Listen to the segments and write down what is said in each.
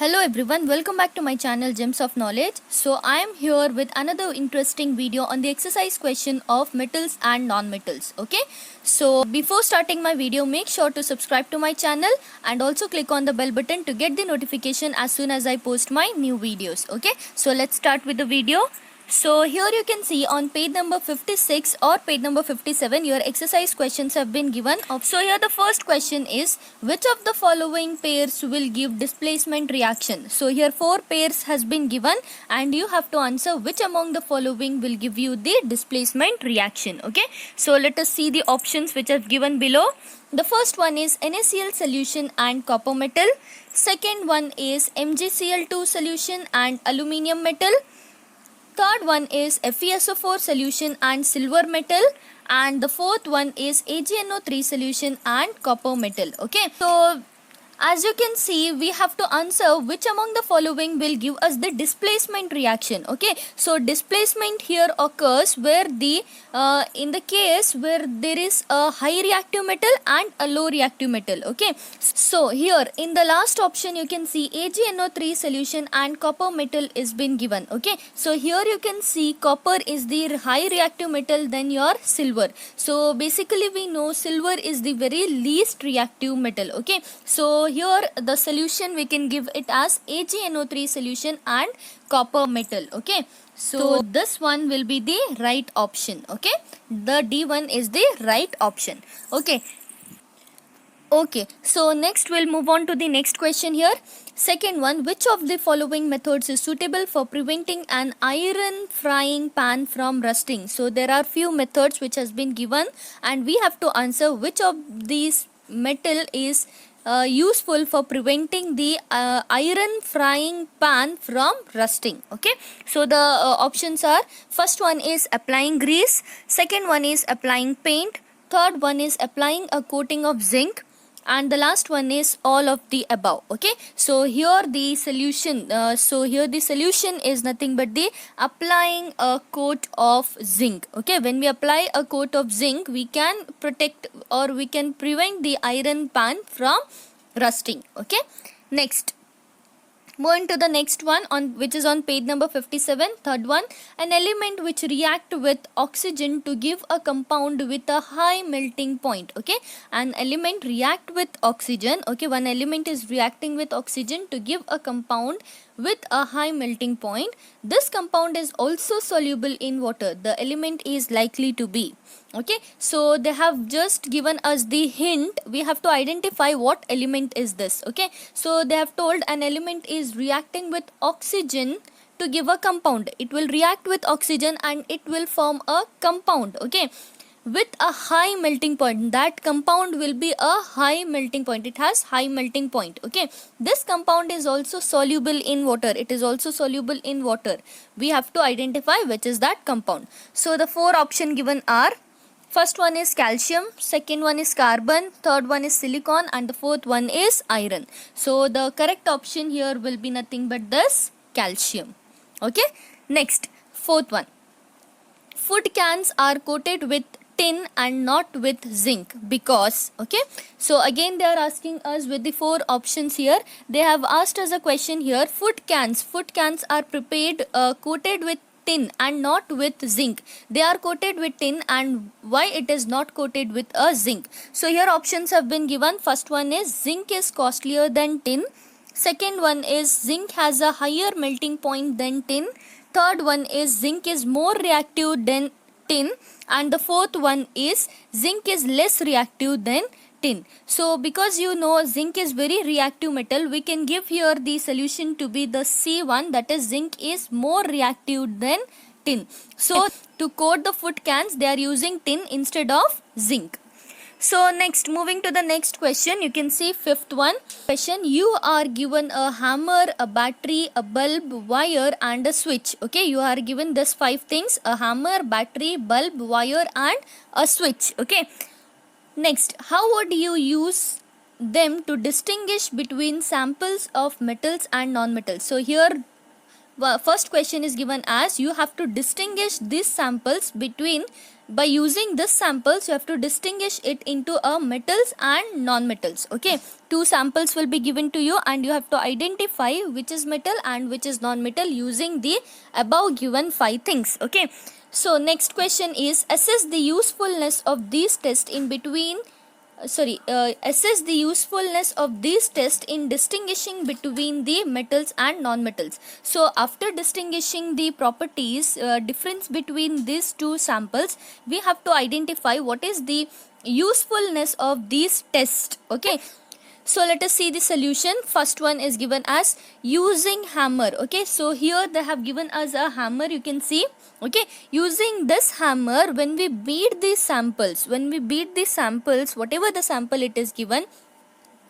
Hello everyone, welcome back to my channel Gems of Knowledge. So I am here with another interesting video on the exercise question of metals and non-metals. Okay, so before starting my video, make sure to subscribe to my channel and also click on the bell button to get the notification as soon as I post my new videos. Okay, so let's start with the video. So here you can see on page number 56 or page number 57 your exercise questions have been given. So here the first question is, which of the following pairs will give displacement reaction? So here 4 pairs has been given and you have to answer which among the following will give you the displacement reaction. Okay, so let us see the options which are given below. The first one is NaCl solution and copper metal. Second one is MgCl2 solution and aluminium metal. Third one is FeSO4 solution and silver metal, and the fourth one is AgNO3 solution and copper metal. Okay, so as you can see, we have to answer which among the following will give us the displacement reaction. Okay, so displacement here occurs where in the case where there is a high reactive metal and a low reactive metal. Okay, so here in the last option you can see AgNO3 solution and copper metal is been given. Okay, so here you can see copper is the high reactive metal than your silver. So basically we know silver is the very least reactive metal. Okay, so here the solution we can give it as AgNO3 solution and copper metal. Okay, so this one will be the right option. Okay, the D1 is the right option. Okay, so next we'll move on to the next question here. Second one, which of the following methods is suitable for preventing an iron frying pan from rusting? So there are few methods which has been given and we have to answer which of these metal is useful for preventing the iron frying pan from rusting. Okay, so the options are, first one is applying grease, second one is applying paint, third one is applying a coating of zinc, and the last one is all of the above. Okay, so here the solution is nothing but the applying a coat of zinc. Okay, when we apply a coat of zinc, we can protect or we can prevent the iron pan from rusting. Okay, next, moving to the next one on which is on page number 57. Third one, an element which react with oxygen to give a compound with a high melting point. Okay, an element react with oxygen. Okay, one element is reacting with oxygen to give a compound with a high melting point. This compound is also soluble in water. The element is likely to be. Okay, so they have just given us the hint. We have to identify what element is this. Okay, so they have told an element is reacting with oxygen to give a compound. It will react with oxygen and it will form a compound. Okay, with a high melting point. That compound will be a high melting point. It has high melting point. Okay, this compound is also soluble in water. It is also soluble in water. We have to identify which is that compound. So the 4 options given are, first one is calcium, second one is carbon, third one is silicon, and the fourth one is iron. So the correct option here will be nothing but this calcium. Okay, next, fourth one, food cans are coated with tin and not with zinc because. Okay, so again they are asking us with the 4 options here. They have asked us a question here. Food cans are prepared coated with tin and not with zinc. They are coated with tin, and why it is not coated with a zinc? So here options have been given. First one is zinc is costlier than tin, second one is zinc has a higher melting point than tin, third one is zinc is more reactive than tin, and the fourth one is zinc is less reactive than tin. So because you know zinc is very reactive metal, we can give here the solution to be the C1, that is zinc is more reactive than tin. So to coat the food cans they are using tin instead of zinc. So next, moving to the next question, you can see fifth one. Question, you are given a hammer, a battery, a bulb, wire and a switch. Okay, you are given this 5 things: a hammer, battery, bulb, wire and a switch. Okay, next, how would you use them to distinguish between samples of metals and non-metals? So here First question is given as you have to distinguish these samples between, by using this samples you have to distinguish it into a metals and non-metals. Okay, two samples will be given to you and you have to identify which is metal and which is non-metal using the above given 5 things. Okay, so next question is assess the usefulness of these tests in between assess the usefulness of these tests in distinguishing between the metals and non-metals. So after distinguishing the properties difference between these two samples, we have to identify what is the usefulness of these tests. Okay, so let us see the solution. First one is given as using hammer. Okay, so here they have given us a hammer, you can see. Okay, using this hammer, when we beat these samples, whatever the sample it is given,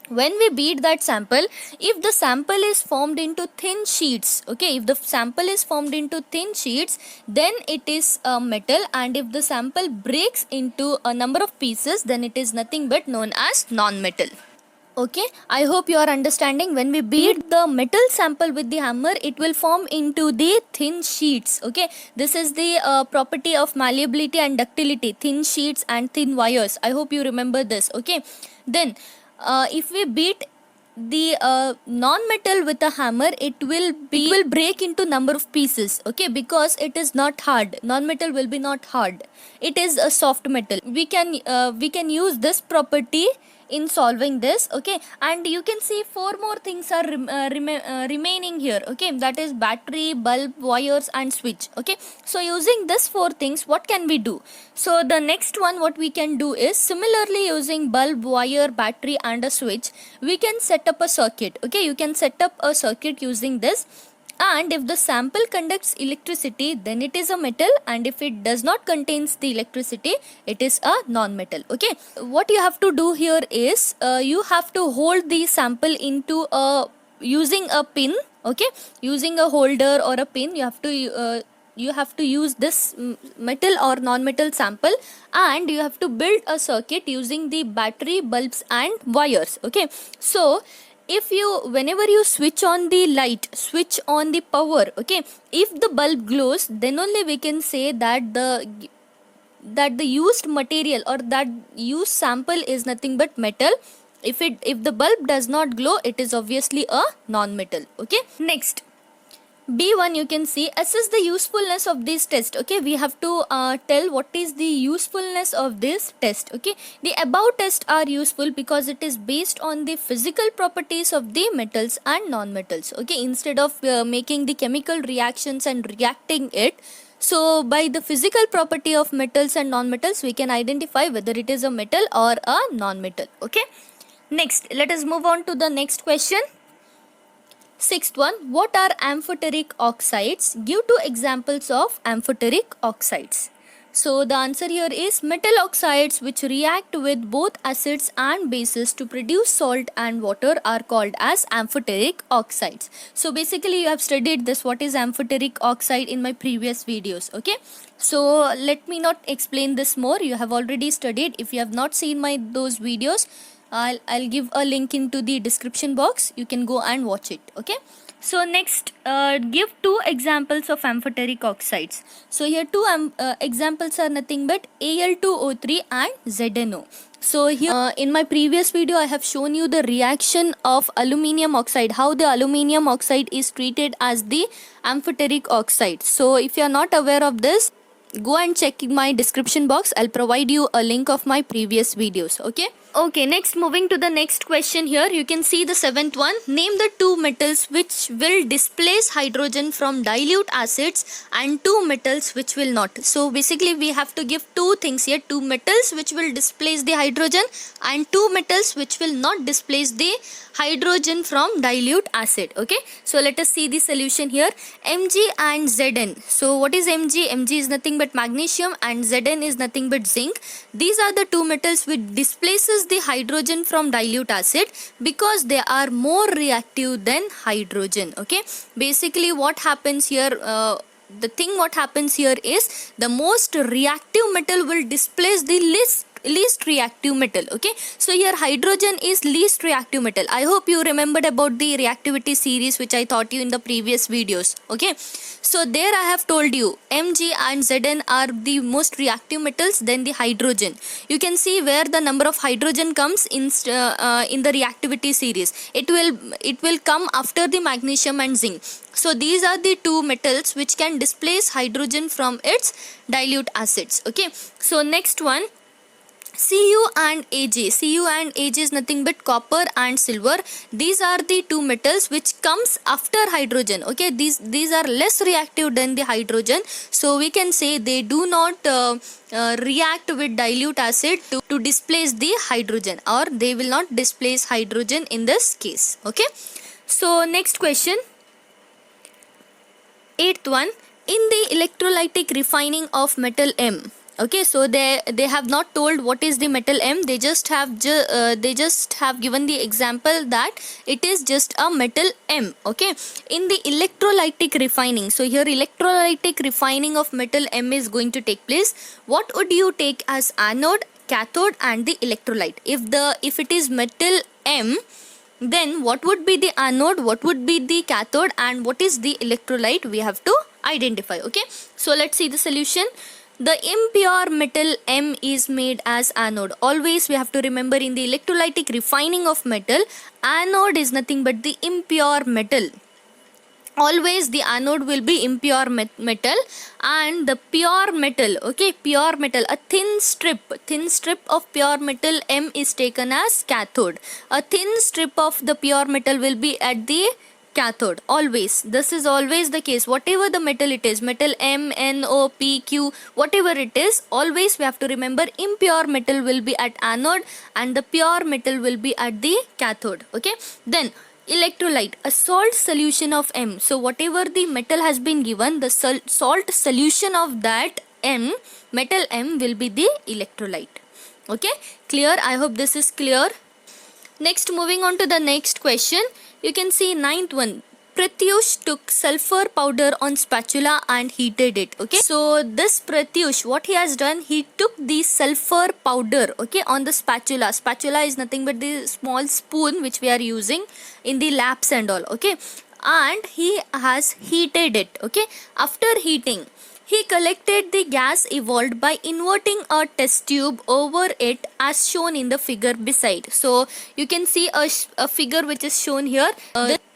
when we beat that sample, if the sample is formed into thin sheets, okay, if the sample is formed into thin sheets, then it is a metal, and if the sample breaks into a number of pieces, then it is nothing but known as non-metal. Okay, I hope you are understanding. When we beat the metal sample with the hammer, it will form into the thin sheets. Okay, this is the property of malleability and ductility, thin sheets and thin wires. I hope you remember this. Okay, then if we beat the non-metal with a hammer, it will break into number of pieces. Okay, because it is not hard. Non-metal will be not hard, it is a soft metal. We can use this property in solving this. Okay, and you can see 4 more things are remaining here. Okay, that is battery, bulb, wires and switch. Okay, so using this 4 things, what can we do? So the next one what we can do is, similarly using bulb, wire, battery and a switch, we can set up a circuit. Okay, you can set up a circuit using this, and if the sample conducts electricity, then it is a metal, and if it does not contains the electricity, it is a non-metal. Okay, what you have to do here is you have to hold the sample into using a pin. Okay, using a holder or a pin, you have to use this metal or non-metal sample, and you have to build a circuit using the battery, bulbs and wires. Okay, so whenever you switch on the light, switch on the power, okay, if the bulb glows, then only we can say that the used material or that used sample is nothing but metal. If the bulb does not glow, it is obviously a non-metal. Okay, next B1, you can see assess the usefulness of this test. Okay, we have to tell what is the usefulness of this test. Okay, the above tests are useful because it is based on the physical properties of the metals and non-metals. Okay, instead of making the chemical reactions and reacting it, so by the physical property of metals and non-metals, we can identify whether it is a metal or a non-metal. Okay, next let us move on to the next question. Sixth one, what are amphoteric oxides? Give 2 examples of amphoteric oxides. So the answer here is metal oxides which react with both acids and bases to produce salt and water are called as amphoteric oxides. So basically you have studied this, what is amphoteric oxide, in my previous videos. Okay, so let me not explain this more, you have already studied. If you have not seen those videos, I'll give a link into the description box, you can go and watch it. Okay, so next give 2 examples of amphoteric oxides. So here 2 examples are nothing but Al2O3 and ZNO. So here in my previous video I have shown you the reaction of aluminium oxide, how the aluminium oxide is treated as the amphoteric oxide. So if you are not aware of this, go and check in my description box, I'll provide you a link of my previous videos. Okay, next moving to the next question. Here you can see the 7th one, name the 2 metals which will displace hydrogen from dilute acids and 2 metals which will not. So basically we have to give 2 things here, 2 metals which will displace the hydrogen and 2 metals which will not displace the hydrogen from dilute acid. Okay, so let us see the solution here, Mg and Zn. So what is Mg? Mg is nothing but magnesium and Zn is nothing but zinc. These are the 2 metals which displaces the hydrogen from dilute acid because they are more reactive than hydrogen. Okay, basically what happens here, what happens here is the most reactive metal will displace the least least reactive metal. Okay, so here hydrogen is least reactive metal. I hope you remembered about the reactivity series which I taught you in the previous videos. Okay, so there I have told you Mg and Zn are the most reactive metals, then the hydrogen. You can see where the number of hydrogen comes in the reactivity series. It will come after the magnesium and zinc. So these are the two metals which can displace hydrogen from its dilute acids. Okay, so next one, Cu and Ag. Cu and Ag is nothing but copper and silver. These are the two metals which comes after hydrogen. Okay, these are less reactive than the hydrogen, so we can say they do not react with dilute acid to displace the hydrogen, or they will not displace hydrogen in this case. Okay, so next question, eighth one, in the electrolytic refining of metal M. Okay, so they have not told what is the metal M. They just have given the example that it is just a metal M. Okay, in the electrolytic refining, so here electrolytic refining of metal M is going to take place. What would you take as anode, cathode and the electrolyte? If it is metal M, then what would be the anode, what would be the cathode, and what is the electrolyte? We have to identify. Okay, so let's see the solution. The impure metal M is made as anode. Always we have to remember, in the electrolytic refining of metal, anode is nothing but the impure metal. Always the anode will be impure metal, and the pure metal, okay, pure metal, a thin strip of pure metal M is taken as cathode. A thin strip of the pure metal will be at the cathode. Always, this is always the case. Whatever the metal it is, metal M, N, O, P, Q, whatever it is, always we have to remember impure metal will be at anode and the pure metal will be at the cathode. Okay, then electrolyte, a salt solution of M. So whatever the metal has been given, the salt solution of that M, metal M, will be the electrolyte. Okay, clear? I hope this is clear. Next, moving on to the next question, you can see ninth one. Pratyush took sulfur powder on spatula and heated it. Okay, so this Pratyush, what he has done, he took the sulfur powder, okay, on the spatula. Spatula is nothing but the small spoon which we are using in the labs and all. Okay, and he has heated it. Okay, after heating, he collected the gas evolved by inverting a test tube over it as shown in the figure beside. So you can see a figure which is shown here.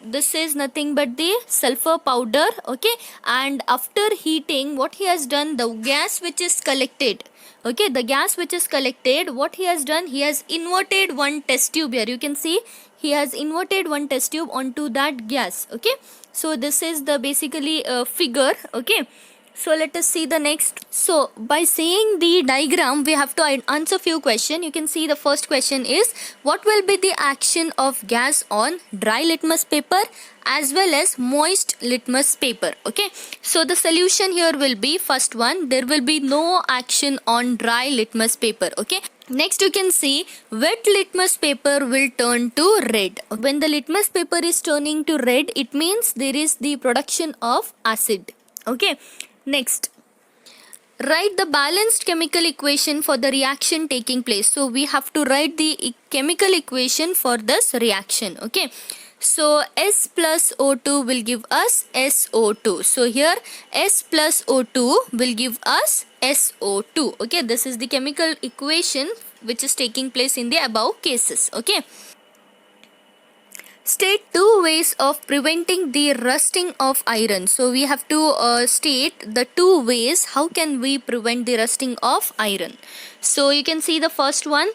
This is nothing but the sulfur powder. Okay, and after heating, what he has done, the gas which is collected, okay, the gas which is collected, what he has done, he has inverted one test tube here. You can see he has inverted one test tube onto that gas. Okay, so this is the basically figure. Okay, so let us see the next. So by seeing the diagram, we have to answer few questions. You can see the first question is, what will be the action of gas on dry litmus paper as well as moist litmus paper? Okay, so the solution here will be, first one, there will be no action on dry litmus paper. Okay, next you can see wet litmus paper will turn to red. When the litmus paper is turning to red, it means there is the production of acid. Okay, next, write the balanced chemical equation for the reaction taking place. So we have to write the chemical equation for this reaction. Okay, so S plus O2 will give us SO2. So here S plus O2 will give us SO2. Okay, this is the chemical equation which is taking place in the above cases. Okay, state two ways of preventing the rusting of iron. So we have to state the two ways how can we prevent the rusting of iron. So you can see the first one.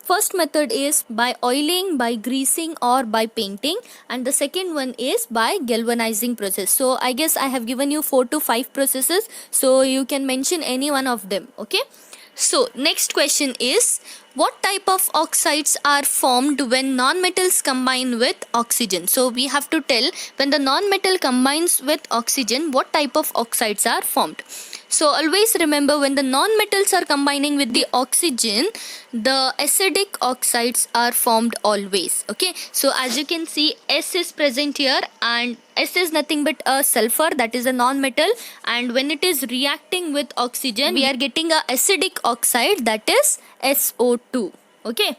First method is by oiling, by greasing or by painting, and the second one is by galvanizing process. So I guess I have given you 4 to 5 processes, so you can mention any one of them. Okay, so next question is, what type of oxides are formed when non-metals combine with oxygen? So we have to tell, when the non-metal combines with oxygen, what type of oxides are formed. So always remember, when the non-metals are combining with the oxygen, the acidic oxides are formed always. Okay, so as you can see, S is present here, and S is nothing but a sulfur, that is a non-metal, and when it is reacting with oxygen, we are getting a acidic oxide, that is SO2. Okay,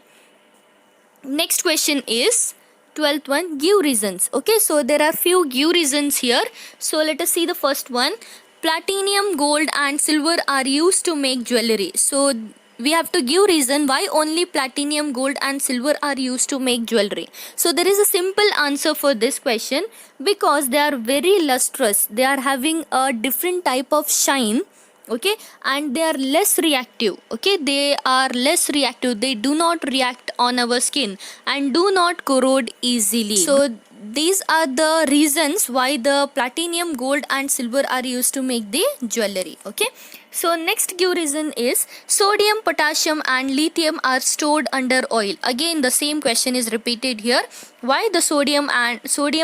next question is 12th one, give reasons. Okay, so there are few give reasons here. So let us see the first one. Platinum, gold and silver are used to make jewelry. So we have to give reason why only platinum, gold and silver are used to make jewelry. So there is a simple answer for this question, because they are very lustrous, they are having a different type of shine. Okay, and they are less reactive. Okay, they are less reactive, they do not react on our skin and do not corrode easily. So these are the reasons why the platinum, gold and silver are used to make the jewelry. Okay, so next give reason is sodium, potassium and lithium are stored under oil. Again the same question is repeated here, why the sodium,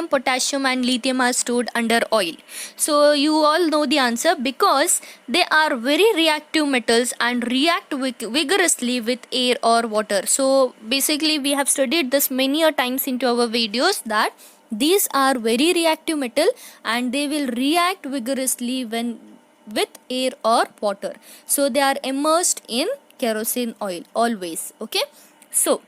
potassium and lithium are stored under oil. So you all know the answer, because they are very reactive metals and react vigorously with air or water. So basically we have studied this many a times into our videos, that these are very reactive metal and they will react vigorously when with air or water. So they are immersed in kerosene oil always. Okay, so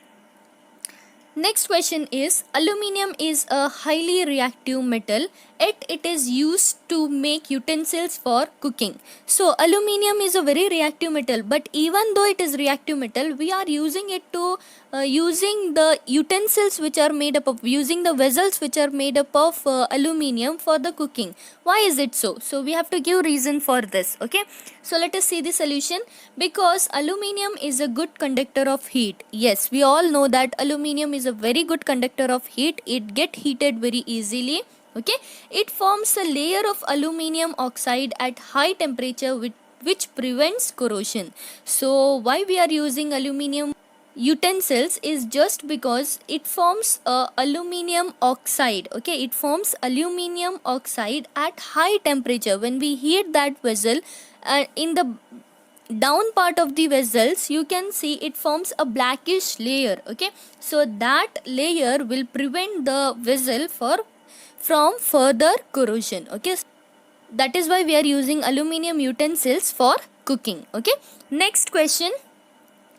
next question is, aluminium is a highly reactive metal, yet it is used to make utensils for cooking. So aluminium is a very reactive metal, but even though it is reactive metal, we are using it to using the utensils which are made up of, using the vessels which are made up of aluminium for the cooking. Why is it so? So we have to give reason for this. Okay, so let us see the solution. Because aluminium is a good conductor of heat. Yes, we all know that aluminium is a very good conductor of heat, it get heated very easily. Okay, it forms a layer of aluminium oxide at high temperature which prevents corrosion. So why we are using aluminium utensils is just because it forms aluminium oxide. Okay, it forms aluminium oxide at high temperature. When we heat that vessel, in the down part of the vessels, you can see it forms a blackish layer. Okay, so that layer will prevent the vessel from further corrosion. Okay, that is why we are using aluminium utensils for cooking. Okay, next question.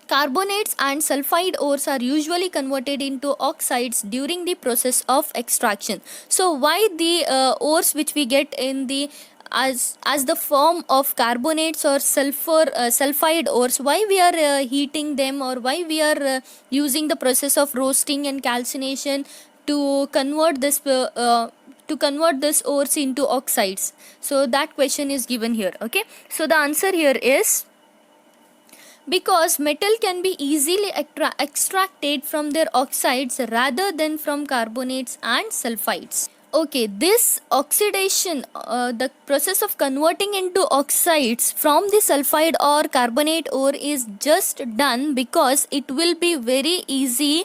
Carbonates and sulfide ores are usually converted into oxides during the process of extraction. So why the ores which we get in the as the form of carbonates or sulfide ores, why we are heating them, or why we are using the process of roasting and calcination to convert this ores into oxides? So that question is given here. Okay, so the answer here is because metal can be easily extracted from their oxides rather than from carbonates and sulfides. Okay, this oxidation, the process of converting into oxides from the sulfide or carbonate ore is just done because it will be very easy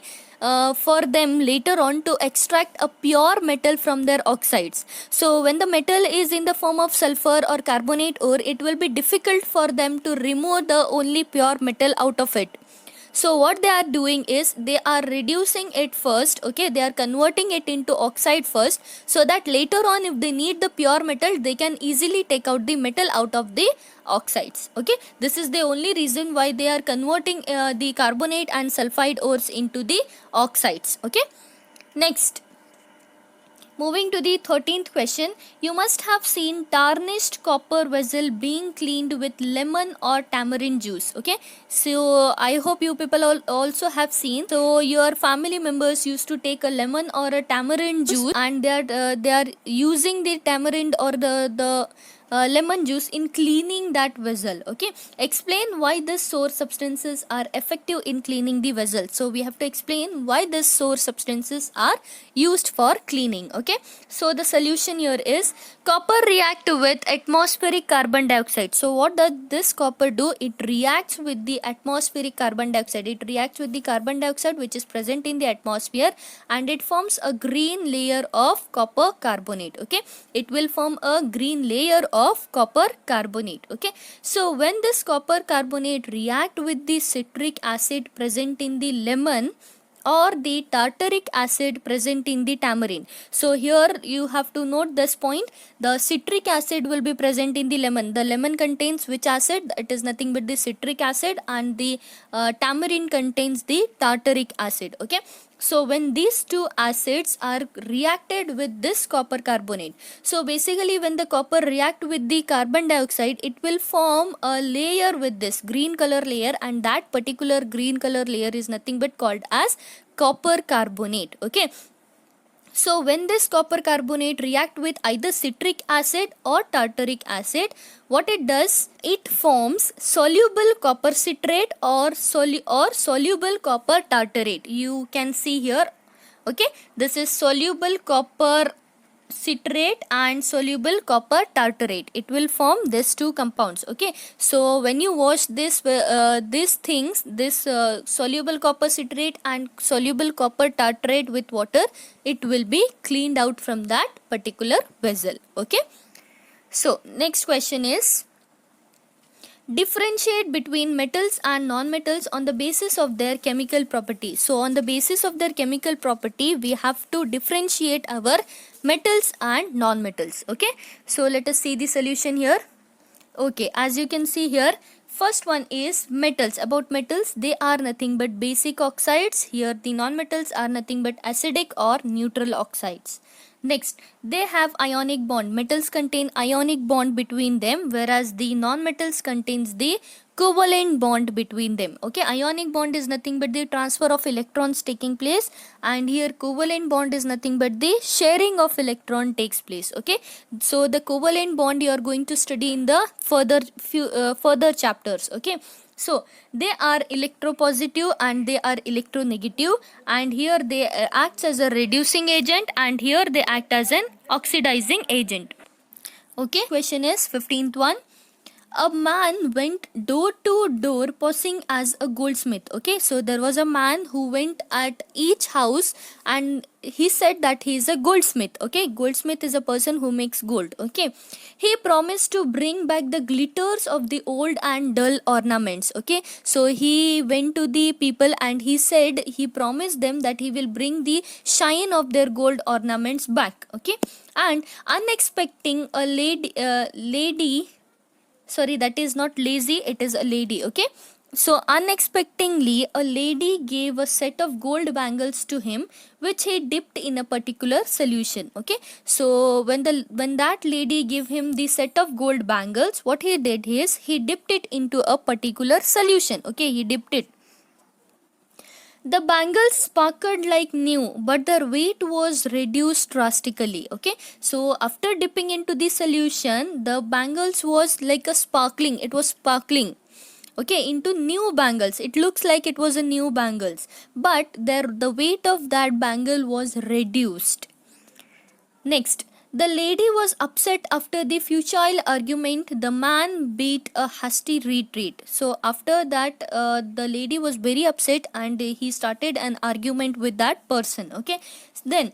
for them later on to extract a pure metal from their oxides. So when the metal is in the form of sulfur or carbonate ore, it will be difficult for them to remove the only pure metal out of it. So what they are doing is they are reducing it first. Okay, they are converting it into oxide first, so that later on if they need the pure metal, they can easily take out the metal out of the oxides. Okay, this is the only reason why they are converting the carbonate and sulfide ores into the oxides. Okay, next, moving to the 13th question, you must have seen tarnished copper vessel being cleaned with lemon or tamarind juice. Okay, so I hope you people also have seen. So your family members used to take a lemon or a tamarind juice, and they are using the tamarind or the lemon juice in cleaning that vessel. Okay, explain why these source substances are effective in cleaning the vessel. So we have to explain why these source substances are used for cleaning. Okay, so the solution here is copper react with atmospheric carbon dioxide. So what does this copper do? It reacts with the atmospheric carbon dioxide. It reacts with the carbon dioxide which is present in the atmosphere, and it forms a green layer of copper carbonate. Okay, it will form a green layer of copper carbonate. Okay, so when this copper carbonate react with the citric acid present in the lemon or the tartaric acid present in the tamarind. So here you have to note this point. The citric acid will be present in the lemon. The lemon contains which acid? It is nothing but the citric acid, and the tamarind contains the tartaric acid. Okay, so when these two acids are reacted with this copper carbonate, so basically when the copper react with the carbon dioxide, it will form a layer with this green color layer, and that particular green color layer is nothing but called as copper carbonate. Okay, so when this copper carbonate react with either citric acid or tartaric acid, what it does, it forms soluble copper citrate or soluble copper tartarate. You can see here. Okay, this is soluble copper citrate and soluble copper tartarate. It will form these two compounds. Okay, so when you wash these things, this soluble copper citrate and soluble copper tartarate with water, it will be cleaned out from that particular vessel. Okay, so next question is, differentiate between metals and non-metals on the basis of their chemical property. So on the basis of their chemical property, we have to differentiate our metals and non-metals. Okay, so let us see the solution here. Okay, as you can see here, first one is metals. About metals, they are nothing but basic oxides. Here the non-metals are nothing but acidic or neutral oxides. Next, they have ionic bond. Metals contain ionic bond between them, whereas the non-metals contains the covalent bond between them. Okay, ionic bond is nothing but the transfer of electrons taking place, and here covalent bond is nothing but the sharing of electron takes place. Okay, so the covalent bond you are going to study in the further chapters. Okay, so they are electropositive and they are electronegative, and here they acts as a reducing agent, and here they act as an oxidizing agent. Okay, question is 15th one. A man went door to door posing as a goldsmith. Okay, so there was a man who went at each house and he said that he is a goldsmith. Okay, goldsmith is a person who makes gold. Okay, he promised to bring back the glitters of the old and dull ornaments. Okay, so he went to the people and he said, he promised them that he will bring the shine of their gold ornaments back. Okay, and unexpecting a lady, sorry, that is not lazy, it is a lady. Okay, so unexpectedly a lady gave a set of gold bangles to him, which he dipped in a particular solution. Okay, so when that lady gave him the set of gold bangles, what he did is he dipped it into a particular solution. Okay, he dipped it. The bangles sparkled like new, but their weight was reduced drastically. Okay, so after dipping into the solution, the bangles was like a sparkling. It was sparkling. Okay, into new bangles. It looks like it was a new bangles, but the weight of that bangle was reduced. Next, the lady was upset after the futile argument. The man beat a hasty retreat. So after that, the lady was very upset and he started an argument with that person. Okay, then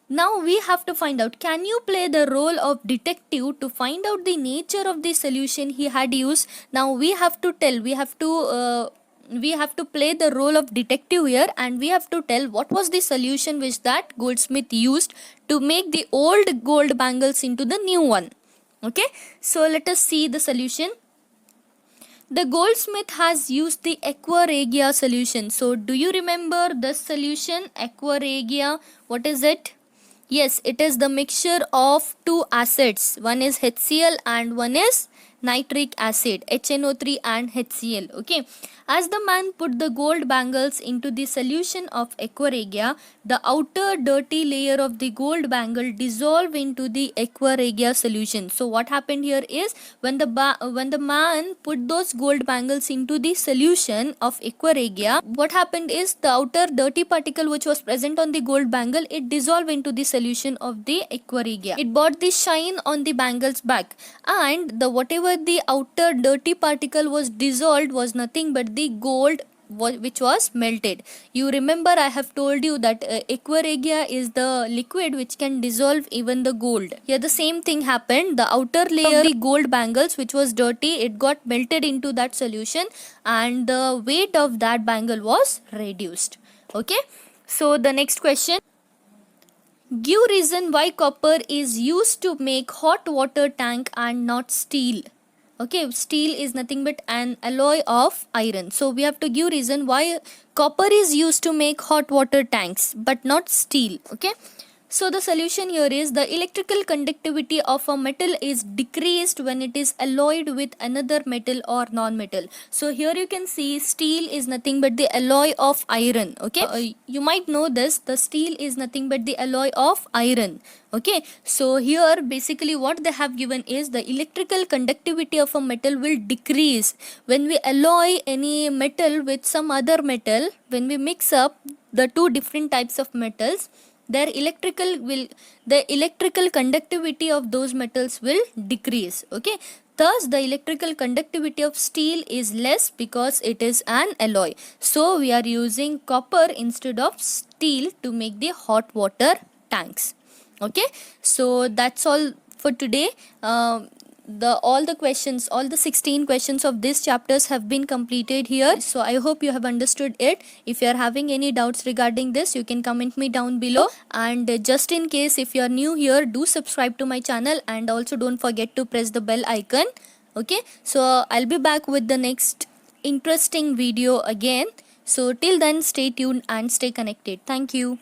now we have to find out, can you play the role of detective to find out the nature of the solution he had used? Now we have to tell, we have to play the role of detective here, and we have to tell what was the solution which that goldsmith used to make the old gold bangles into the new one. Okay, so let us see the solution. The goldsmith has used the aqua regia solution. So do you remember the solution aqua regia? What is it? Yes, it is the mixture of two acids. One is HCl and one is nitric acid, HNO3 and HCl. Okay, as the man put the gold bangles into the solution of aqua regia, the outer dirty layer of the gold bangle dissolved into the aqua regia solution. So what happened here is, when the man put those gold bangles into the solution of aqua regia, what happened is the outer dirty particle which was present on the gold bangle, it dissolved into the solution of the aqua regia. It brought the shine on the bangles back, and the whatever the outer dirty particle was dissolved was nothing but the gold which was melted. You remember I have told you that aqua regia is the liquid which can dissolve even the gold. Here the same thing happened. The outer layer of the gold bangles which was dirty, it got melted into that solution and the weight of that bangle was reduced. Okay, so the next question. Give reason why copper is used to make hot water tank and not steel. Okay, steel is nothing but an alloy of iron. So we have to give reason why copper is used to make hot water tanks but not steel. Okay. So the solution here is the electrical conductivity of a metal is decreased when it is alloyed with another metal or non-metal. So here you can see steel is nothing but the alloy of iron. Okay, you might know this, the steel is nothing but the alloy of iron. Okay, so here basically what they have given is the electrical conductivity of a metal will decrease when we alloy any metal with some other metal. When we mix up the two different types of metals, the electrical conductivity of those metals will decrease. Okay, thus the electrical conductivity of steel is less because it is an alloy. So we are using copper instead of steel to make the hot water tanks. Okay, so that's all for today. All the 16 questions of this chapters have been completed here. So I hope you have understood it. If you are having any doubts regarding this, you can comment me down below. And just in case if you are new here, do subscribe to my channel and also don't forget to press the bell icon. Okay, so I'll be back with the next interesting video again. So till then, stay tuned and stay connected. Thank you.